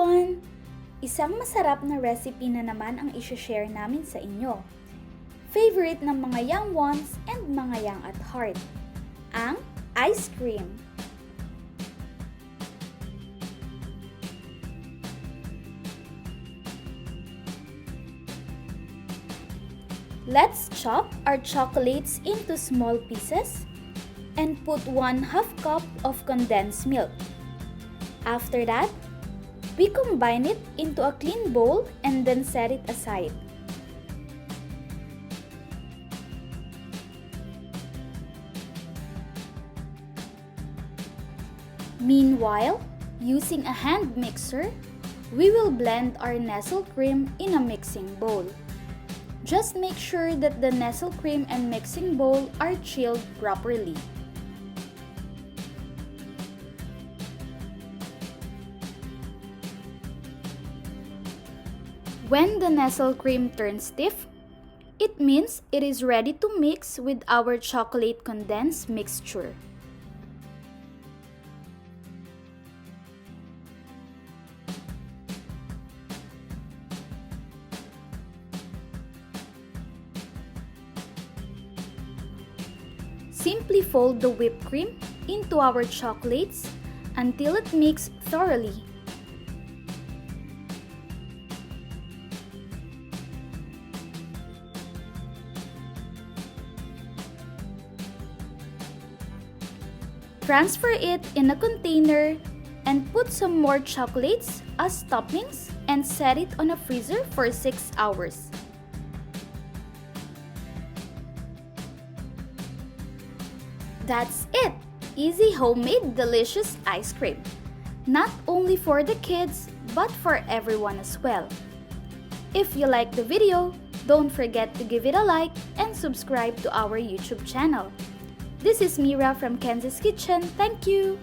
everyone! Isang masarap na recipe na naman ang isi-share namin sa inyo. Favorite ng mga young ones and mga young at heart, ang ice cream. Let's chop our chocolates into small pieces and put 1/2 cup of condensed milk. After that, we combine it into a clean bowl and then set it aside. Meanwhile, using a hand mixer, we will blend our nestle cream in a mixing bowl. Just make sure that the nestle cream and mixing bowl are chilled properly. When the nestle cream turns stiff, it means it is ready to mix with our chocolate condensed mixture. Simply fold the whipped cream into our chocolates until it mixes thoroughly. Transfer it in a container and put some more chocolates as toppings and set it on a freezer for 6 hours. That's it! Easy, homemade, delicious ice cream. Not only for the kids, but for everyone as well. If you like the video, don't forget to give it a like and subscribe to our YouTube channel. This is Mira from Kenzy's Kitchen. Thank you!